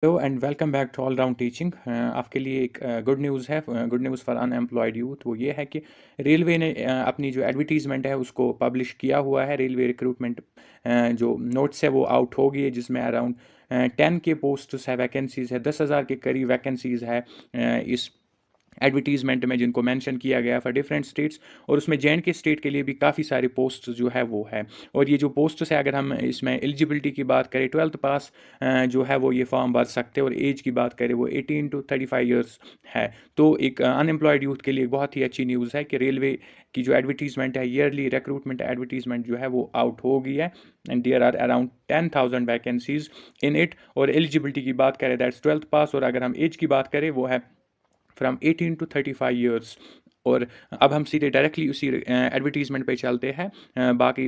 Hello and welcome back to all round teaching. आपके लिए एक गुड न्यूज़ है। Good news for unemployed youth वो ये है कि रेलवे ने अपनी जो एडवर्टीज़मेंट है उसको पब्लिश किया हुआ है। रेलवे रिक्रूटमेंट जो नोट्स है वो आउट हो गई है, जिसमें अराउंड 10 के पोस्ट्स है, वैकेंसीज़ है, 10,000 के करीब वैकेंसीज़ है इस एडवर्टीजमेंट में, जिनको मेंशन किया गया फॉर डिफरेंट स्टेट्स। और उसमें जे एंड के स्टेट के लिए भी काफ़ी सारे पोस्ट जो है वो है। और ये जो पोस्ट्स है, अगर हम इसमें एलिजिबिलिटी की बात करें, 12th पास जो है वो ये फॉर्म भर सकते हैं। और एज की बात करें वो 18 to 35 ईयर्स है। तो एक अनएम्प्लॉयड यूथ के लिए बहुत ही अच्छी न्यूज़ है कि रेलवे की जो एडवर्टीजमेंट है, ईयरली रिक्रूटमेंट एडवर्टीजमेंट जो है वो आउट हो गई है। And there are around 10,000 vacancies in it. और एलिजिबिलिटी की बात करें दैट्स 12th पास। और अगर हम एज की बात करें वो है फ्रॉम 18 to 35 ईयर्स। और अब हम सीधे डायरेक्टली उसी एडवर्टीजमेंट पे चलते हैं। बाकी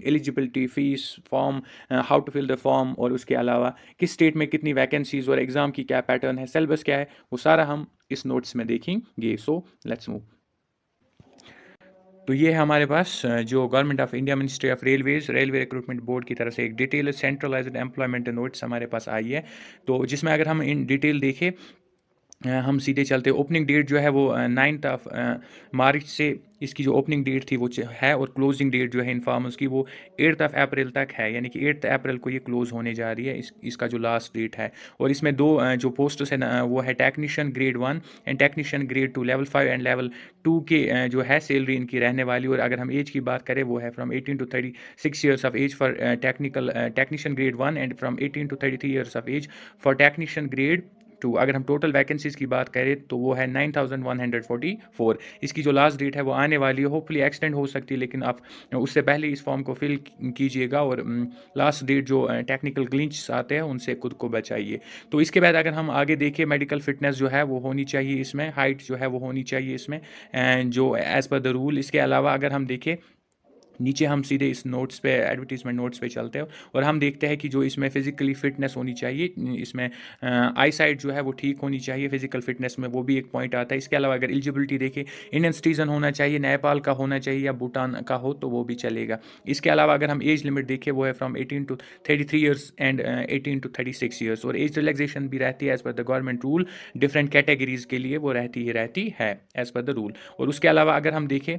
eligibility, fees, form, how to fill the form, और उसके अलावा किस स्टेट में कितनी वैकेंसीज और एग्ज़ाम की क्या पैटर्न है, सिलेबस क्या है, वो सारा हम इस नोट्स में देखेंगे। So let's move. तो ये है हमारे पास जो government of India, ministry of railways, railway recruitment board की तरफ से एक डिटेल सेंट्रलाइज्ड एम्प्लॉयमेंट नोट्स हमारे पास आई है। तो जिसमें अगर हम इन डिटेल देखें, हम सीधे चलते, ओपनिंग डेट जो है वो 9th ऑफ मार्च से इसकी जो ओपनिंग डेट थी वो है। और क्लोजिंग डेट जो है इन्फॉर्मर्स की वो 8th ऑफ अप्रैल तक है, यानी कि 8th अप्रैल को ये क्लोज होने जा रही है, इसका जो लास्ट डेट है। और इसमें दो जो पोस्ट्स है वो है technician grade 1 and technician grade 2, level 5 and level 2 के जो है सैलरी इनकी रहने वाली। और अगर हम एज की बात करें वो है from 18 to 36 years of age for technician grade 1 and from 18 to 33 years of age for technician grade 2। अगर हम टोटल वैकेंसीज की बात करें तो वो है 9,144। इसकी जो लास्ट डेट है वो आने वाली है, होपफुली एक्सटेंड हो सकती है, लेकिन आप उससे पहले इस फॉर्म को फिल कीजिएगा। और लास्ट डेट जो टेक्निकल ग्लिचेस आते हैं उनसे खुद को बचाइए। तो इसके बाद अगर हम आगे देखें, मेडिकल फिटनेस जो है वो होनी चाहिए इसमें, हाइट जो है वो होनी चाहिए इसमें, एंड जो एज़ पर द रूल। इसके अलावा अगर हम देखें नीचे, हम सीधे इस नोट्स पे, एडवर्टीजमेंट नोट्स पे चलते हैं और हम देखते हैं कि जो इसमें फिजिकली फिटनेस होनी चाहिए, इसमें आई साइट जो है वो ठीक होनी चाहिए फिजिकल फिटनेस में, वो भी एक पॉइंट आता है। इसके अलावा अगर एलिजिबिलिटी देखें, इंडियन सिटीजन होना चाहिए, नेपाल का होना चाहिए या भूटान का हो तो वो भी चलेगा। इसके अलावा अगर हम एज लिमिट देखें वो है from 18 to 33 years and 18 to 36 years. और एज रिलैक्सेशन भी रहती है as per the government rule, different categories के लिए वो रहती ही रहती है एज पर द रूल। और उसके अलावा अगर हम देखें,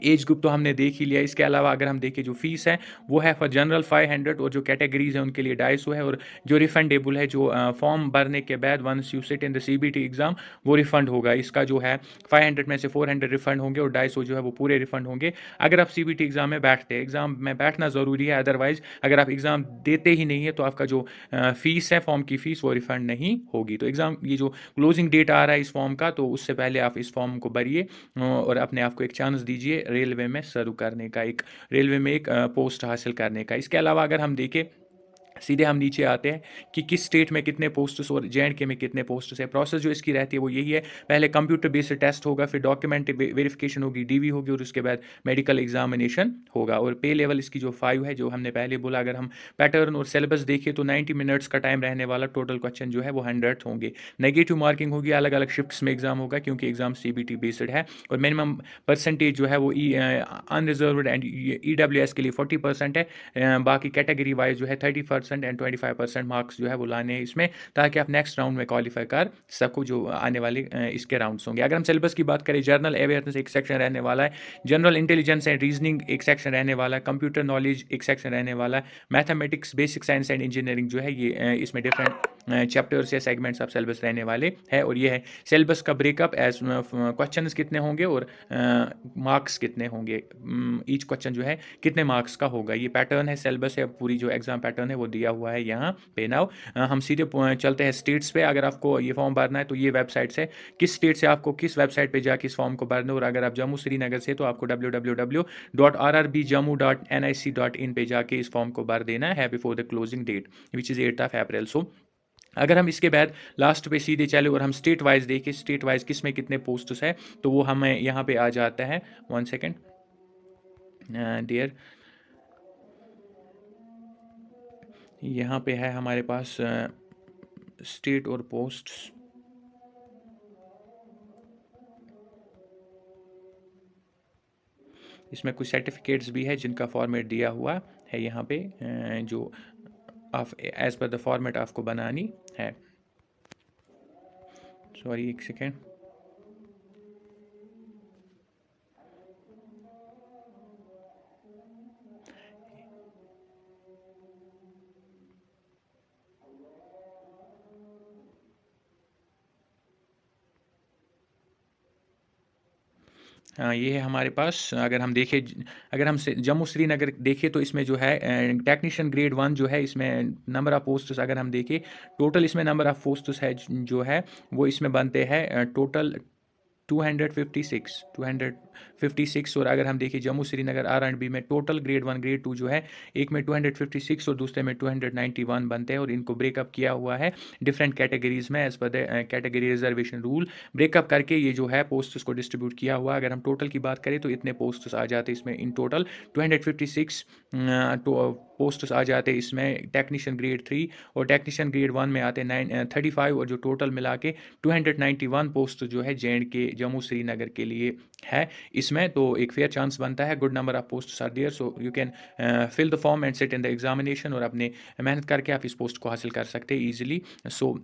एज ग्रुप तो हमने देख ही लिया। इसके अलावा अगर हम देखें, जो फीस है वो है फॉर जनरल 500 और जो कैटेगरीज है उनके लिए 250 है। और जो रिफंडेबल है, जो फॉर्म भरने के बाद once you sit in the CBT exam, वो रिफंड होगा। इसका जो है 500 में से 400 रिफंड होंगे और 250 जो है वो पूरे रिफंड होंगे अगर आप सीबीटी एग्जाम में बैठते हैं। एग्जाम में बैठना ज़रूरी है, अदरवाइज अगर आप एग्जाम देते ही नहीं है तो आपका जो फीस है, फॉर्म की फीस, वो रिफंड नहीं होगी। तो एग्जाम, ये जो क्लोजिंग डेट आ रहा है इस फॉर्म का, तो उससे पहले आप इस फॉर्म को भरिए और अपने आप को एक चांस दीजिए रेलवे में सर्व करने का, एक रेलवे में एक पोस्ट हासिल करने का। इसके अलावा अगर हम देखें, सीधे हम नीचे आते हैं कि किस स्टेट में कितने पोस्ट्स और जे&के में कितने पोस्ट्स है। प्रोसेस जो इसकी रहती है वो यही है, पहले कंप्यूटर बेस्ड टेस्ट होगा, फिर डॉक्यूमेंट वेरिफिकेशन होगी, डीवी होगी, और उसके बाद मेडिकल एग्जामिनेशन होगा। और पे लेवल इसकी जो 5 है, जो हमने पहले बोला, अगर हम पैटर्न और सिलेबस देखें तो 90 मिनट्स का टाइम रहने वाला, टोटल क्वेश्चन जो है वो 100 होंगे। नेगेटिव मार्किंग होगी, अलग अलग शिफ्ट्स में एग्जाम होगा क्योंकि एग्जाम सीबीटी बेस्ड है। और मिनिमम परसेंटेज जो है वो अनरिजर्व एंड ईडब्ल्यूएस के लिए 40% है। बाकी कैटेगरी वाइज जो है 30% एंड 25% मार्क्स जो है वो लाने हैं इसमें, ताकि आप नेक्स्ट राउंड में क्वालिफाई कर सको जो आने वाले इसके राउंड्स होंगे। अगर हम सिलेबस की बात करें, जनरल अवेयरनेस एक सेक्शन रहने वाला है, जनरल इंटेलिजेंस एंड रीजनिंग एक सेक्शन रहने वाला है, कंप्यूटर नॉलेज एक सेक्शन रहने वाला है, mathematics, basic science and engineering जो है ये इसमें डिफरेंट चैप्टर्स या सेगमेंट्स ऑफ सिलेबस रहने वाले है। और ये है सिलेबस का ब्रेकअप एज क्वेश्चन कितने होंगे और मार्क्स कितने होंगे, ईच क्वेश्चन जो है कितने मार्क्स का होगा। ये पैटर्न है, सिलेबस है, पूरी जो एग्जाम पैटर्न है वो दिया हुआ है यहाँ पे। नाउ हम सीधे चलते हैं स्टेट्स पे। अगर आपको ये फॉर्म भरना है तो ये वेबसाइट से, किस स्टेट से आपको किस वेबसाइट पे जाके इस फॉर्म को भरना है। और अगर आप जम्मू श्रीनगर से तो आपको www.rrbjammu.nic.in पे जाके इस फॉर्म को भर देना है before the closing date which is 8th of April. So अगर हम इसके बाद लास्ट पे सीधे चले और हम स्टेट वाइज देखें, स्टेट वाइज किस में कितने पोस्ट्स है, तो वो हमें यहाँ पे आ जाता है। 1 सेकेंड डियर, यहाँ पे है हमारे पास स्टेट और पोस्ट्स। इसमें कुछ सर्टिफिकेट्स भी है जिनका फॉर्मेट दिया हुआ है यहाँ पे, जो of as per the format आपको बनानी है। सॉरी, एक सेकेंड। हाँ, ये है हमारे पास। अगर हम देखें, अगर हम जम्मू श्रीनगर देखें तो इसमें जो है टेक्नीशियन ग्रेड 1 जो है, इसमें नंबर ऑफ़ पोस्ट्स अगर हम देखें, टोटल इसमें नंबर ऑफ़ पोस्ट्स है जो है वो इसमें बनते हैं टोटल 256। और अगर हम देखें जम्मू श्रीनगर R&B में टोटल ग्रेड 1 ग्रेड 2 जो है, एक में 256 और दूसरे में 291 बनते हैं, और इनको ब्रेकअप किया हुआ है डिफरेंट कैटेगरीज में as per the category reservation rule. Breakup करके ये जो है पोस्ट्स को डिस्ट्रीब्यूट किया हुआ। अगर हम टोटल की बात करें तो इतने पोस्ट्स आ जाते इसमें इन टोटल 256 पोस्ट्स आ जाते इसमें टेक्नीशियन ग्रेड 3, और टेक्नीशियन ग्रेड 1 में आते 35, और जो टोटल मिला के 291 पोस्ट जो है J&K जम्मू श्रीनगर के लिए है इसमें। तो एक फेयर चांस बनता है, good number of post are there, so you can fill the form and sit in the examination, और अपने मेहनत करके आप इस पोस्ट को हासिल कर सकते हैं ईजिली। सो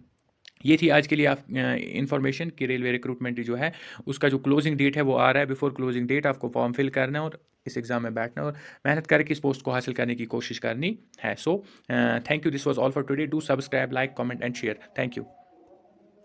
ये थी आज के लिए आप इन्फॉर्मेशन कि रेलवे रिक्रूटमेंट जो है उसका जो क्लोजिंग डेट है वो आ रहा है। बिफोर क्लोजिंग डेट आपको फॉर्म फिल करना है और इस एग्ज़ाम में बैठना है और मेहनत करके इस पोस्ट को हासिल करने की कोशिश करनी है। So thank you, this was all for today. Do subscribe, like, comment and share. Thank you.